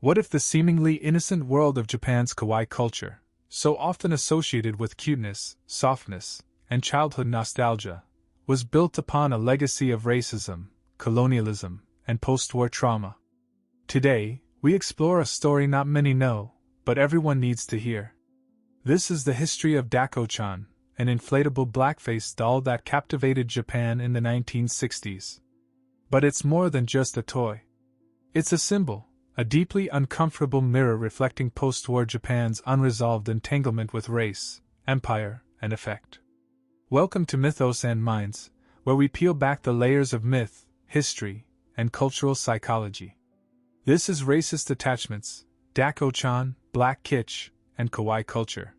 What if the seemingly innocent world of Japan's kawaii culture, so often associated with cuteness, softness, and childhood nostalgia, was built upon a legacy of racism, colonialism, and post-war trauma? Today, we explore a story not many know, but everyone needs to hear. This is the history of Dakko-chan, an inflatable blackface doll that captivated Japan in the 1960s. But it's more than just a toy. It's a symbol, a deeply uncomfortable mirror reflecting post-war Japan's unresolved entanglement with race, empire, and effect. Welcome to Mythos Minds, where we peel back the layers of myth, history, and cultural psychology. This is racist attachments, Dakko-chan, black kitsch, and kawaii culture.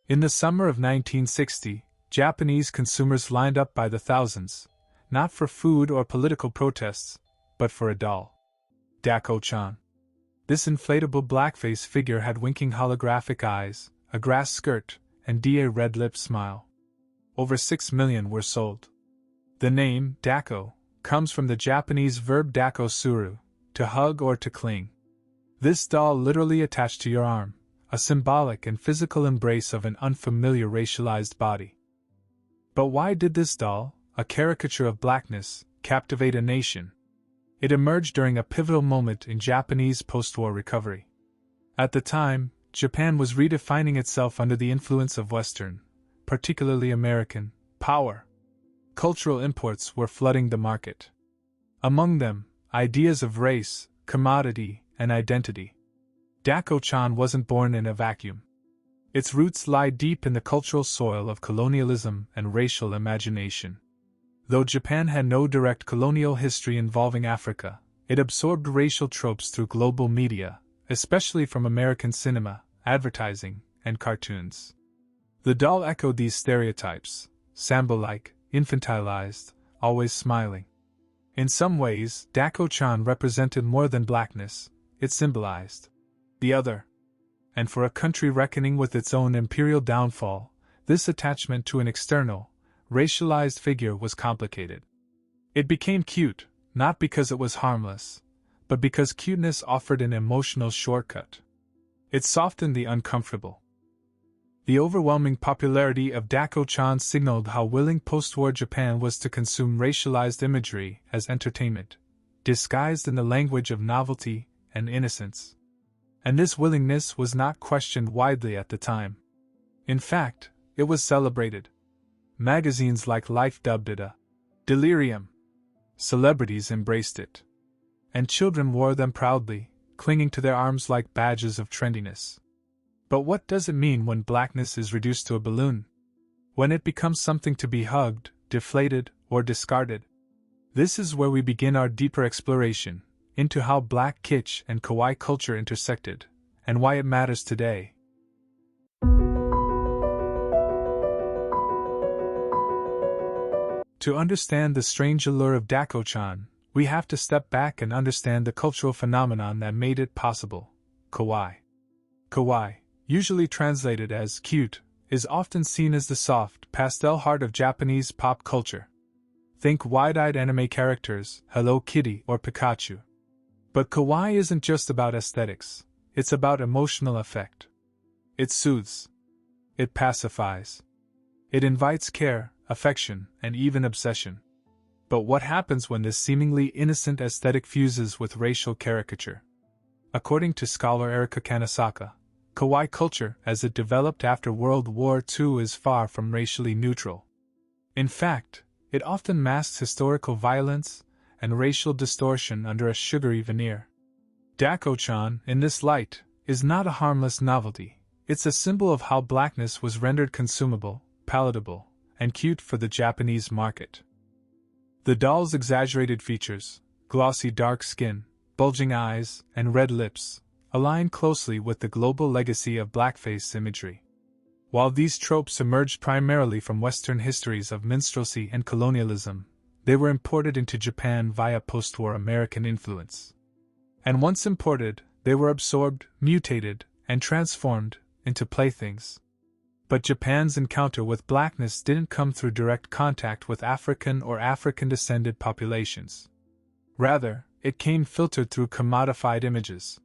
In the summer of 1960, Japanese consumers lined up by the thousands, not for food or political protests, but for a doll. Dakko-chan. This inflatable blackface figure had winking holographic eyes, a grass skirt, and a red-lipped smile. Over 6 million were sold. The name, Dakko, comes from the Japanese verb dakko suru, to hug or to cling. This doll literally attached to your arm, a symbolic and physical embrace of an unfamiliar racialized body. But why did this doll, a caricature of blackness, captivate a nation? It emerged during a pivotal moment in Japanese post-war recovery. At the time, Japan was redefining itself under the influence of Western, particularly American, power. Cultural imports were flooding the market. Among them, ideas of race, commodity, and identity. Dakko-chan wasn't born in a vacuum. Its roots lie deep in the cultural soil of colonialism and racial imagination. Though Japan had no direct colonial history involving Africa, it absorbed racial tropes through global media, especially from American cinema, advertising, and cartoons. The doll echoed these stereotypes, sambo-like, infantilized, always smiling. In some ways, Dakko-chan represented more than blackness, it symbolized the other. And for a country reckoning with its own imperial downfall, this attachment to an external, racialized figure was complicated. It became cute, not because it was harmless, but because cuteness offered an emotional shortcut. It softened the uncomfortable. The overwhelming popularity of Dakko-chan signaled how willing post-war Japan was to consume racialized imagery as entertainment, disguised in the language of novelty and innocence. And this willingness was not questioned widely at the time. In fact, it was celebrated. Magazines like Life dubbed it a delirium. Celebrities embraced it. And children wore them proudly, clinging to their arms like badges of trendiness. But what does it mean when blackness is reduced to a balloon? When it becomes something to be hugged, deflated, or discarded? This is where we begin our deeper exploration into how black kitsch and kawaii culture intersected, and why it matters today. To understand the strange allure of Dakko-chan, we have to step back and understand the cultural phenomenon that made it possible: kawaii. Kawaii, usually translated as cute, is often seen as the soft, pastel heart of Japanese pop culture. Think wide-eyed anime characters, Hello Kitty or Pikachu. But kawaii isn't just about aesthetics, it's about emotional effect. It soothes. It pacifies. It invites care, affection, and even obsession. But what happens when this seemingly innocent aesthetic fuses with racial caricature? According to scholar Erika Kanisaka, kawaii culture, as it developed after World War II, is far from racially neutral. In fact, it often masks historical violence and racial distortion under a sugary veneer. Dakko-chan, in this light, is not a harmless novelty. It's a symbol of how blackness was rendered consumable, palatable, and cute for the Japanese market. The doll's exaggerated features, glossy dark skin, bulging eyes, and red lips, align closely with the global legacy of blackface imagery. While these tropes emerged primarily from Western histories of minstrelsy and colonialism, They were imported into Japan via postwar American influence. And once imported, they were absorbed, mutated, and transformed into playthings. But Japan's encounter with blackness didn't come through direct contact with African or African-descended populations. Rather, it came filtered through commodified images.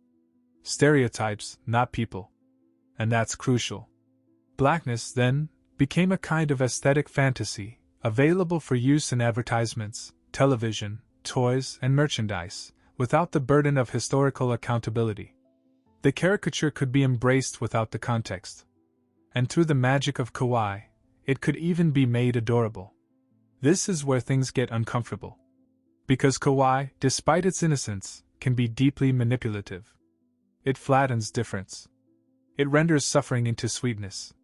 Stereotypes, not people. And that's crucial. Blackness, then, became a kind of aesthetic fantasy, available for use in advertisements, television, toys, and merchandise, without the burden of historical accountability. The caricature could be embraced without the context. And through the magic of Kawaii, it could even be made adorable. This is where things get uncomfortable. Because Kawaii, despite its innocence, can be deeply manipulative. It flattens difference. It renders suffering into sweetness.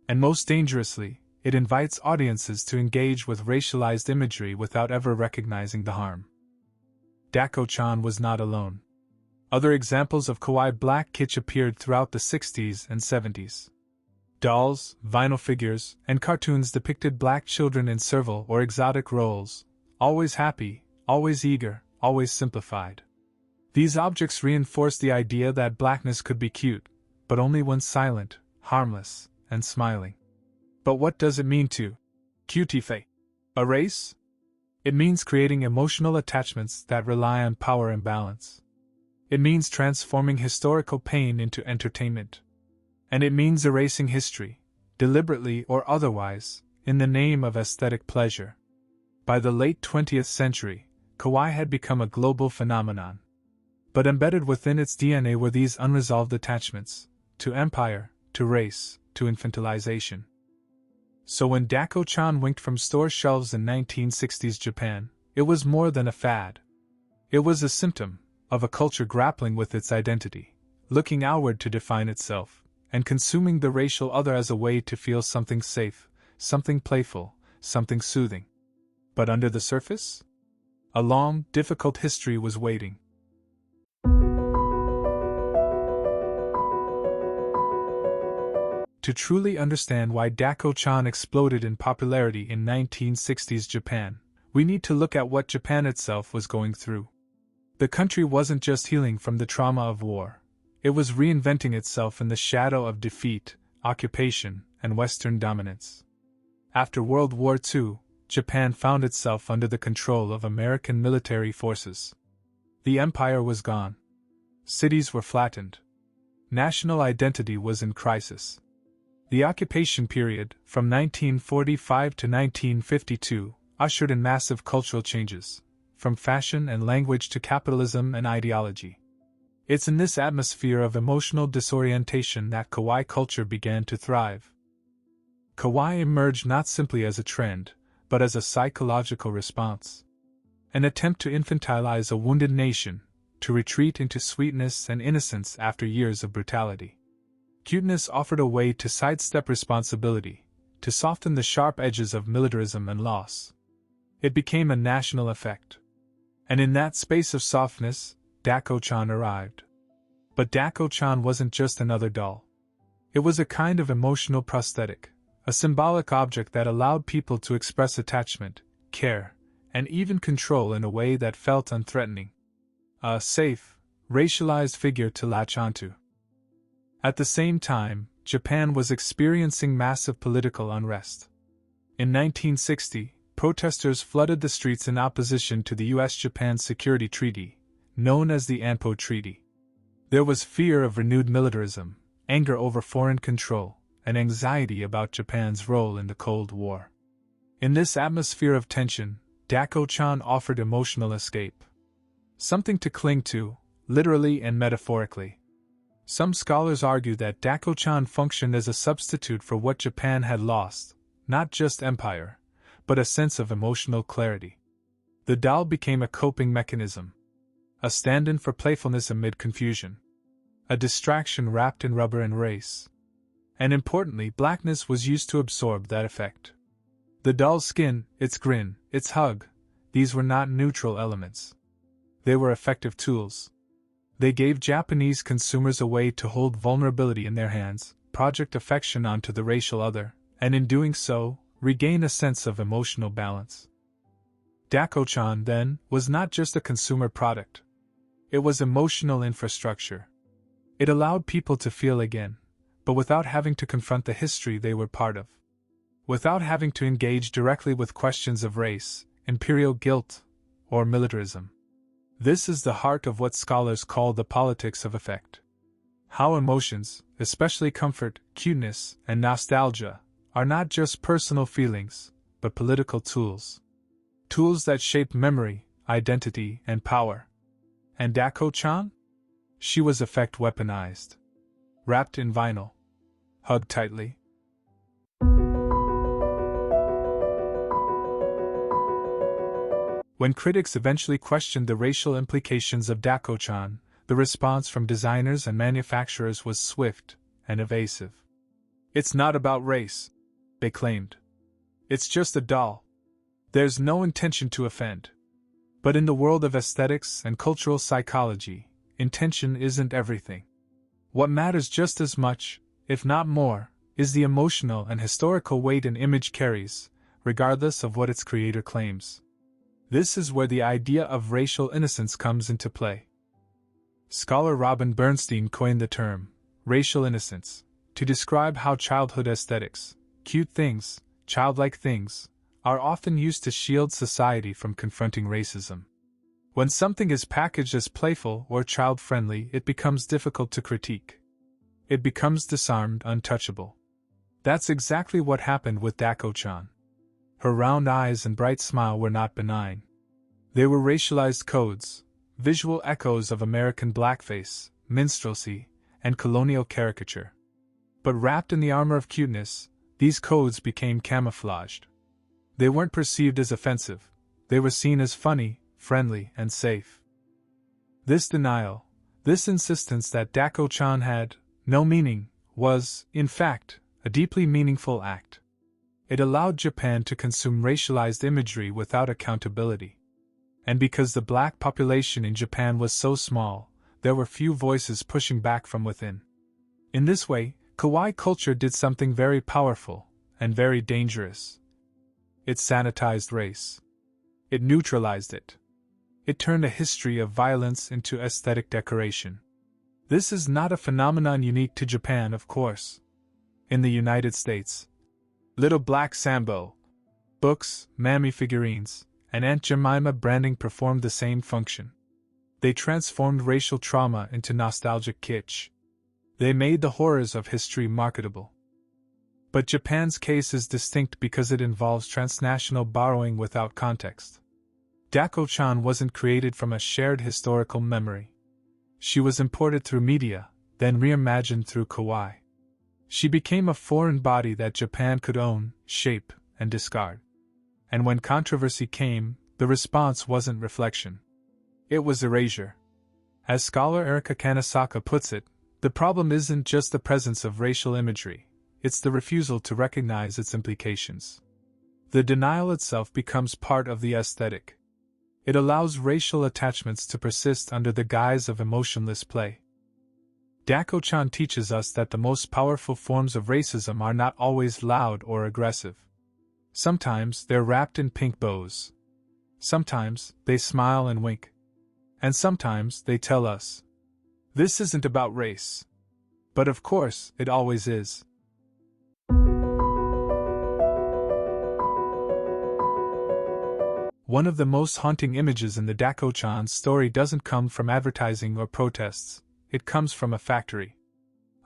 And most dangerously, it invites audiences to engage with racialized imagery without ever recognizing the harm. Dakko-chan was not alone. Other examples of Kawaii black kitsch appeared throughout the 60s and 70s. Dolls, vinyl figures, and cartoons depicted black children in servile or exotic roles, always happy, always eager, always simplified. These objects reinforced the idea that blackness could be cute, but only when silent, harmless, and smiling. But what does it mean to cutify a race? It means creating emotional attachments that rely on power and balance. It means transforming historical pain into entertainment. And it means erasing history, deliberately or otherwise, in the name of aesthetic pleasure. By the late 20th century, Kawaii had become a global phenomenon. But embedded within its DNA were these unresolved attachments, to empire, to race, to infantilization. So when Dakko-chan winked from store shelves in 1960s Japan, it was more than a fad. It was a symptom of a culture grappling with its identity, looking outward to define itself, and consuming the racial other as a way to feel something safe, something playful, something soothing. But under the surface? A long, difficult history was waiting. To truly understand why Dakko-chan exploded in popularity in 1960s Japan, we need to look at what Japan itself was going through. The country wasn't just healing from the trauma of war. It was reinventing itself in the shadow of defeat, occupation, and Western dominance. After World War II, Japan found itself under the control of American military forces. The empire was gone. Cities were flattened. National identity was in crisis. The occupation period, from 1945 to 1952, ushered in massive cultural changes, from fashion and language to capitalism and ideology. It's in this atmosphere of emotional disorientation that Kawaii culture began to thrive. Kawaii emerged not simply as a trend, but as a psychological response. An attempt to infantilize a wounded nation, to retreat into sweetness and innocence after years of brutality. Cuteness offered a way to sidestep responsibility, to soften the sharp edges of militarism and loss. It became a national effect. And in that space of softness, Dakko-chan arrived. But Dakko-chan wasn't just another doll. It was a kind of emotional prosthetic, a symbolic object that allowed people to express attachment, care, and even control in a way that felt unthreatening. A safe, racialized figure to latch onto. At the same time, Japan was experiencing massive political unrest. In 1960, protesters flooded the streets in opposition to the U.S.-Japan Security Treaty, known as the Anpo Treaty. There was fear of renewed militarism, anger over foreign control, and anxiety about Japan's role in the Cold War. In this atmosphere of tension, Dakko-chan offered emotional escape. Something to cling to, literally and metaphorically. Some scholars argue that Dakko-chan functioned as a substitute for what Japan had lost, not just empire, but a sense of emotional clarity. The doll became a coping mechanism. A stand-in for playfulness amid confusion. A distraction wrapped in rubber and race. And importantly, blackness was used to absorb that effect. The doll's skin, its grin, its hug, these were not neutral elements. They were effective tools. They gave Japanese consumers a way to hold vulnerability in their hands, project affection onto the racial other, and in doing so, regain a sense of emotional balance. Dakko-chan, then, was not just a consumer product. It was emotional infrastructure. It allowed people to feel again, but without having to confront the history they were part of. Without having to engage directly with questions of race, imperial guilt, or militarism. This is the heart of what scholars call the politics of affect. How emotions, especially comfort, cuteness, and nostalgia, are not just personal feelings, but political tools. Tools that shape memory, identity, and power. And Dakko-chan? She was affect weaponized. Wrapped in vinyl. Hugged tightly. When critics eventually questioned the racial implications of Dakko-chan, the response from designers and manufacturers was swift and evasive. It's not about race, they claimed. It's just a doll. There's no intention to offend. But in the world of aesthetics and cultural psychology, intention isn't everything. What matters just as much, if not more, is the emotional and historical weight an image carries, regardless of what its creator claims. This is where the idea of racial innocence comes into play. Scholar Robin Bernstein coined the term, racial innocence, to describe how childhood aesthetics, cute things, childlike things, are often used to shield society from confronting racism. When something is packaged as playful or child-friendly, it becomes difficult to critique. It becomes disarmed, untouchable. That's exactly what happened with Dakko-chan. Her round eyes and bright smile were not benign. They were racialized codes, visual echoes of American blackface, minstrelsy, and colonial caricature. But wrapped in the armor of cuteness, these codes became camouflaged. They weren't perceived as offensive, they were seen as funny, friendly, and safe. This denial, this insistence that Dakko-chan had no meaning, was, in fact, a deeply meaningful act. It allowed Japan to consume racialized imagery without accountability. And because the black population in Japan was so small, there were few voices pushing back from within. In this way, Kawaii culture did something very powerful, and very dangerous. It sanitized race. It neutralized it. It turned a history of violence into aesthetic decoration. This is not a phenomenon unique to Japan, of course. In the United States, Little Black Sambo, books, Mammy figurines, and Aunt Jemima branding performed the same function. They transformed racial trauma into nostalgic kitsch. They made the horrors of history marketable. But Japan's case is distinct because it involves transnational borrowing without context. Dakko-chan wasn't created from a shared historical memory. She was imported through media, then reimagined through Kawaii. She became a foreign body that Japan could own, shape, and discard. And when controversy came, the response wasn't reflection. It was erasure. As scholar Erika Kanesaka puts it, the problem isn't just the presence of racial imagery, it's the refusal to recognize its implications. The denial itself becomes part of the aesthetic. It allows racial attachments to persist under the guise of emotionless play. Dakko-chan teaches us that the most powerful forms of racism are not always loud or aggressive. Sometimes they're wrapped in pink bows. Sometimes they smile and wink. And sometimes they tell us, this isn't about race. But of course, it always is. One of the most haunting images in the Dakko-chan story doesn't come from advertising or protests, it comes from a factory.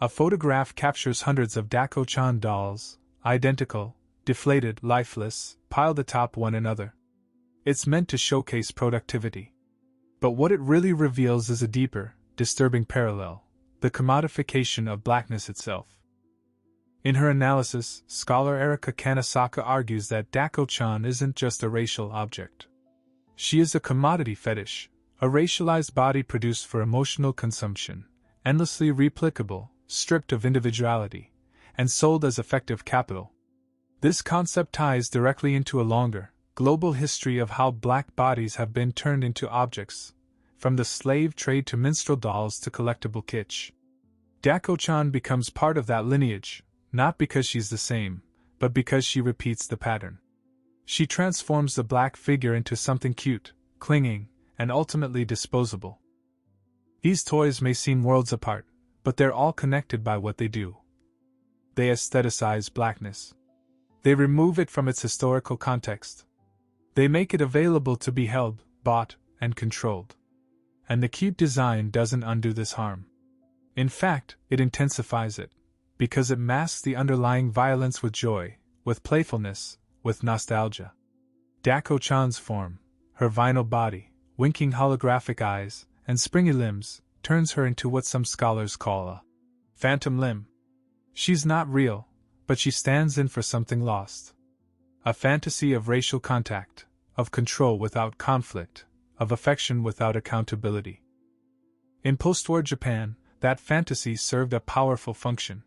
A photograph captures hundreds of Dakko-chan dolls, identical, deflated, lifeless, piled atop one another. It's meant to showcase productivity. But what it really reveals is a deeper, disturbing parallel, the commodification of blackness itself. In her analysis, scholar Erika Kanesaka argues that Dakko-chan isn't just a racial object. She is a commodity fetish, a racialized body produced for emotional consumption, endlessly replicable, stripped of individuality, and sold as effective capital. This concept ties directly into a longer, global history of how black bodies have been turned into objects, from the slave trade to minstrel dolls to collectible kitsch. Dakko-chan becomes part of that lineage, not because she's the same, but because she repeats the pattern. She transforms the black figure into something cute, clinging, and ultimately disposable. These toys may seem worlds apart, but they're all connected by what they do. They aestheticize blackness. They remove it from its historical context. They make it available to be held, bought, and controlled. And the cute design doesn't undo this harm. In fact, it intensifies it, because it masks the underlying violence with joy, with playfulness, with nostalgia. Dakko-chan's form, her vinyl body, winking holographic eyes, and springy limbs, turns her into what some scholars call a phantom limb. She's not real, but she stands in for something lost. A fantasy of racial contact, of control without conflict, of affection without accountability. In postwar Japan, that fantasy served a powerful function.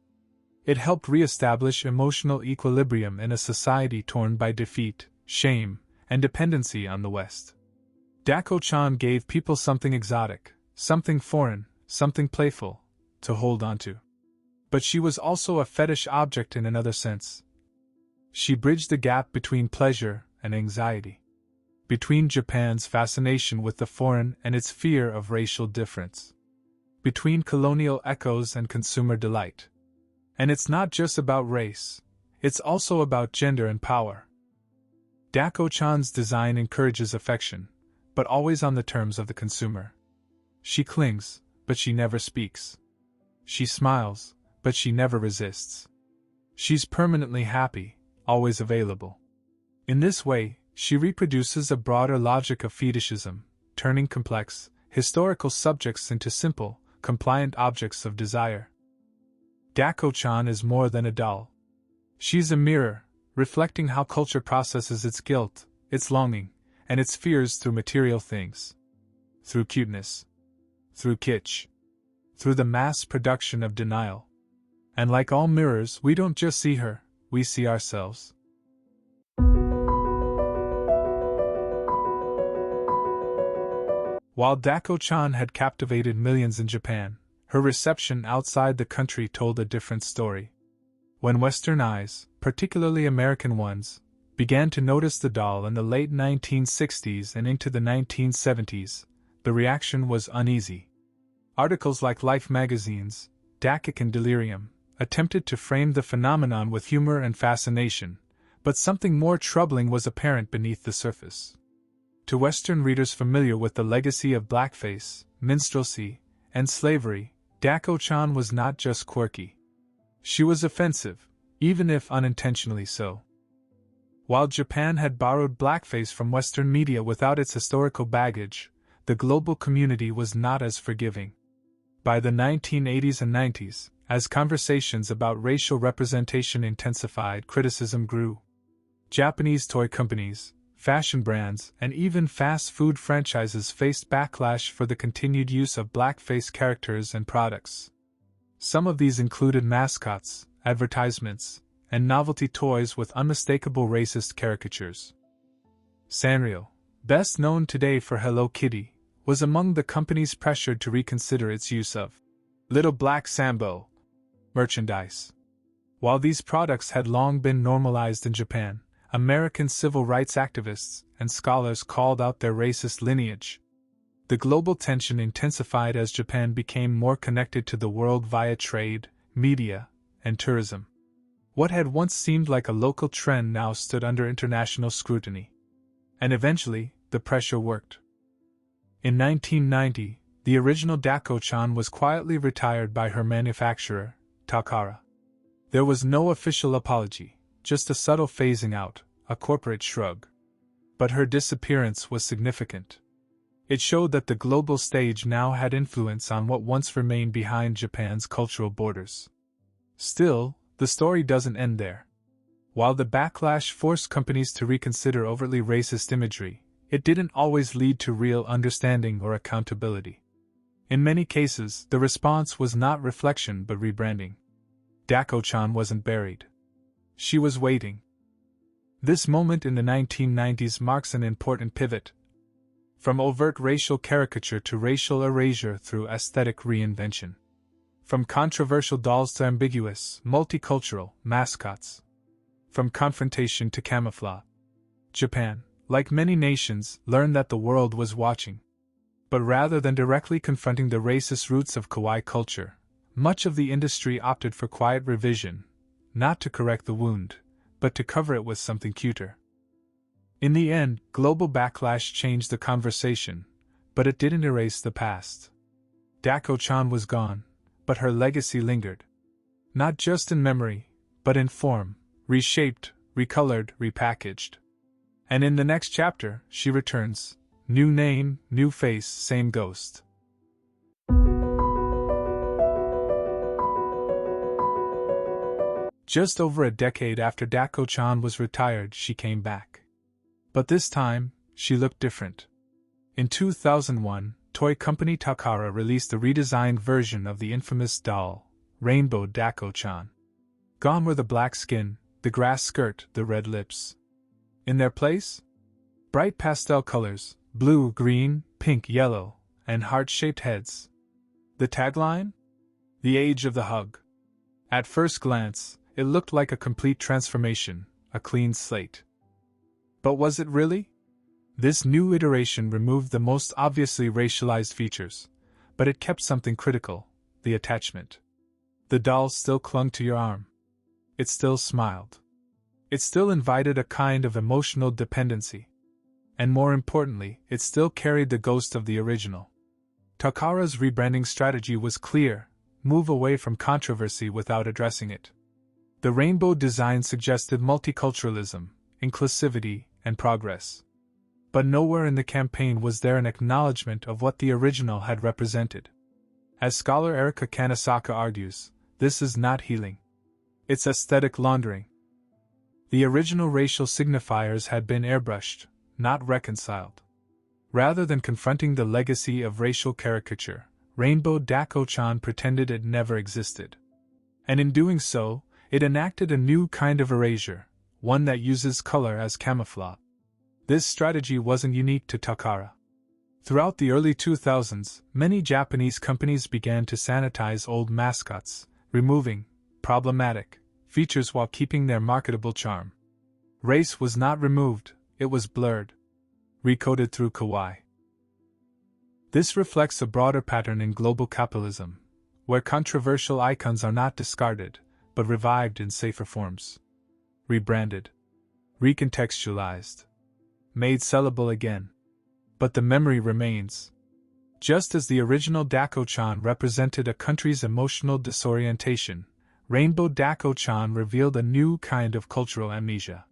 It helped re-establish emotional equilibrium in a society torn by defeat, shame, and dependency on the West. Dakko-chan gave people something exotic, something foreign, something playful, to hold onto. But she was also a fetish object in another sense. She bridged the gap between pleasure and anxiety, between Japan's fascination with the foreign and its fear of racial difference, between colonial echoes and consumer delight. And it's not just about race, it's also about gender and power. Dakko-chan's design encourages affection, but always on the terms of the consumer. She clings, but she never speaks. She smiles, but she never resists. She's permanently happy, always available. In this way, she reproduces a broader logic of fetishism, turning complex, historical subjects into simple, compliant objects of desire. Dakko-chan is more than a doll. She's a mirror, reflecting how culture processes its guilt, its longing, and its fears through material things. Through cuteness. Through kitsch. Through the mass production of denial. And like all mirrors, we don't just see her, we see ourselves. While Dakko-chan had captivated millions in Japan, her reception outside the country told a different story. When Western eyes, particularly American ones, began to notice the doll in the late 1960s and into the 1970s, the reaction was uneasy. Articles like Life magazine's Dakko-chan Delirium attempted to frame the phenomenon with humor and fascination, but something more troubling was apparent beneath the surface. To Western readers familiar with the legacy of blackface, minstrelsy, and slavery, Dakko-chan was not just quirky. She was offensive, even if unintentionally so. While Japan had borrowed blackface from Western media without its historical baggage, the global community was not as forgiving. By the 1980s and 90s, as conversations about racial representation intensified, criticism grew. Japanese toy companies, fashion brands, and even fast food franchises faced backlash for the continued use of blackface characters and products. Some of these included mascots, advertisements, and novelty toys with unmistakable racist caricatures. Sanrio, best known today for Hello Kitty, was among the companies pressured to reconsider its use of Little Black Sambo merchandise. While these products had long been normalized in Japan, American civil rights activists and scholars called out their racist lineage. The global tension intensified as Japan became more connected to the world via trade, media, and tourism. What had once seemed like a local trend now stood under international scrutiny. And eventually, the pressure worked. In 1990, the original Dakko-chan was quietly retired by her manufacturer, Takara. There was no official apology, just a subtle phasing out, a corporate shrug. But her disappearance was significant. It showed that the global stage now had influence on what once remained behind Japan's cultural borders. Still, the story doesn't end there. While the backlash forced companies to reconsider overtly racist imagery, it didn't always lead to real understanding or accountability. In many cases, the response was not reflection but rebranding. Dakko-chan wasn't buried. She was waiting. This moment in the 1990s marks an important pivot. From overt racial caricature to racial erasure through aesthetic reinvention. From controversial dolls to ambiguous, multicultural mascots. From confrontation to camouflage. Japan, like many nations, learned that the world was watching. But rather than directly confronting the racist roots of Kawaii culture, much of the industry opted for quiet revision, not to correct the wound, but to cover it with something cuter. In the end, global backlash changed the conversation, but it didn't erase the past. Dakko-chan was gone, but her legacy lingered. Not just in memory, but in form, reshaped, recolored, repackaged. And in the next chapter, she returns. New name, new face, same ghost. Just over a decade after Dakko-chan was retired, she came back. But this time, she looked different. In 2001, toy company Takara released a redesigned version of the infamous doll, Rainbow Dakko-chan. Gone were the black skin, the grass skirt, the red lips. In their place? Bright pastel colors, blue, green, pink, yellow, and heart-shaped heads. The tagline? The age of the hug. At first glance, it looked like a complete transformation, a clean slate. But was it really? This new iteration removed the most obviously racialized features, but it kept something critical: the attachment. The doll still clung to your arm. It still smiled. It still invited a kind of emotional dependency. And more importantly, it still carried the ghost of the original. Takara's rebranding strategy was clear: move away from controversy without addressing it. The rainbow design suggested multiculturalism, inclusivity, and progress. But nowhere in the campaign was there an acknowledgement of what the original had represented. As scholar Erika Kanisaka argues, this is not healing. It's aesthetic laundering. The original racial signifiers had been airbrushed, not reconciled. Rather than confronting the legacy of racial caricature, Rainbow Dakko-chan pretended it never existed. And in doing so, it enacted a new kind of erasure, one that uses color as camouflage. This strategy wasn't unique to Takara. Throughout the early 2000s, many Japanese companies began to sanitize old mascots, removing problematic features while keeping their marketable charm. Race was not removed, it was blurred, recoded through Kawaii. This reflects a broader pattern in global capitalism, where controversial icons are not discarded, but revived in safer forms. Rebranded. Recontextualized. Made sellable again. But the memory remains. Just as the original Dakko-chan represented a country's emotional disorientation, Rainbow Dakko-chan revealed a new kind of cultural amnesia.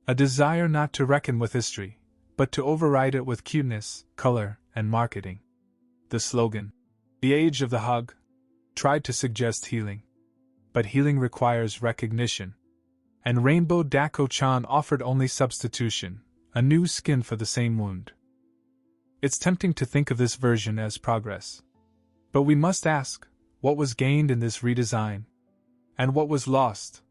A desire not to reckon with history, but to override it with cuteness, color, and marketing. The slogan, "The Age of the Hug," tried to suggest healing. But healing requires recognition. And Rainbow Dakko-chan offered only substitution, a new skin for the same wound. It's tempting to think of this version as progress. But we must ask, what was gained in this redesign? And what was lost?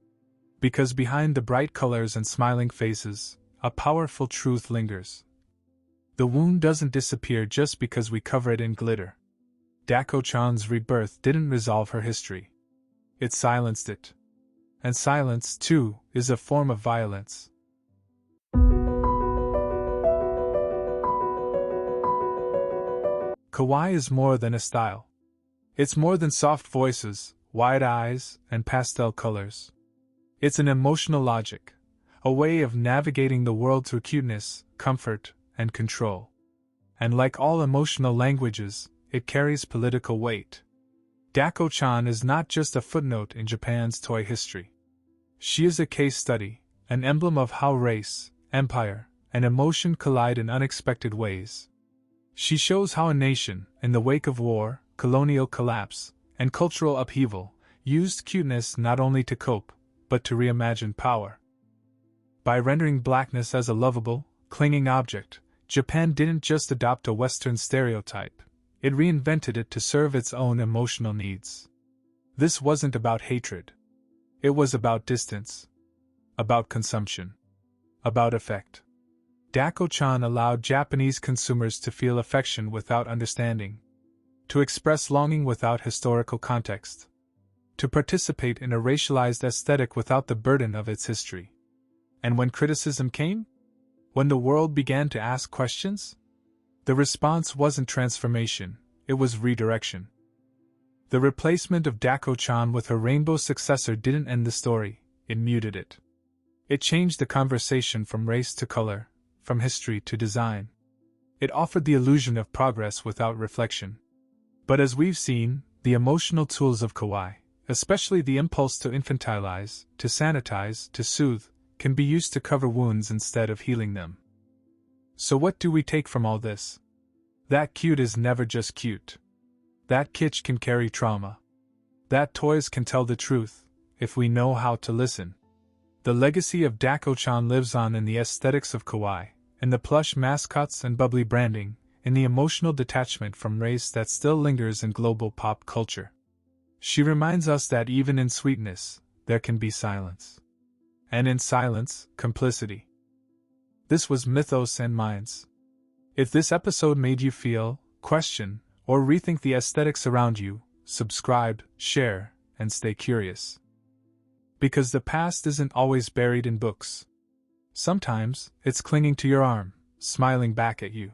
Because behind the bright colors and smiling faces, a powerful truth lingers. The wound doesn't disappear just because we cover it in glitter. Dakko-chan's rebirth didn't resolve her history. It silenced it. And silence, too, is a form of violence. Kawaii is more than a style. It's more than soft voices, wide eyes, and pastel colors. It's an emotional logic, a way of navigating the world through cuteness, comfort, and control. And like all emotional languages, it carries political weight. Dakko-chan is not just a footnote in Japan's toy history. She is a case study, an emblem of how race, empire, and emotion collide in unexpected ways. She shows how a nation, in the wake of war, colonial collapse, and cultural upheaval, used cuteness not only to cope, but to reimagine power. By rendering blackness as a lovable, clinging object, Japan didn't just adopt a Western stereotype. It reinvented it to serve its own emotional needs. This wasn't about hatred. It was about distance. About consumption. About affect. Dakko-chan allowed Japanese consumers to feel affection without understanding. To express longing without historical context. To participate in a racialized aesthetic without the burden of its history. And when criticism came? When the world began to ask questions? The response wasn't transformation, it was redirection. The replacement of Dakko-chan with her rainbow successor didn't end the story, it muted it. It changed the conversation from race to color, from history to design. It offered the illusion of progress without reflection. But as we've seen, the emotional tools of Kawaii, especially the impulse to infantilize, to sanitize, to soothe, can be used to cover wounds instead of healing them. So what do we take from all this? That cute is never just cute. That kitsch can carry trauma. That toys can tell the truth, if we know how to listen. The legacy of Dakko-chan lives on in the aesthetics of Kawaii, in the plush mascots and bubbly branding, in the emotional detachment from race that still lingers in global pop culture. She reminds us that even in sweetness, there can be silence. And in silence, complicity. This was Mythos and Minds. If this episode made you feel, question, or rethink the aesthetics around you, subscribe, share, and stay curious. Because the past isn't always buried in books. Sometimes, it's clinging to your arm, smiling back at you.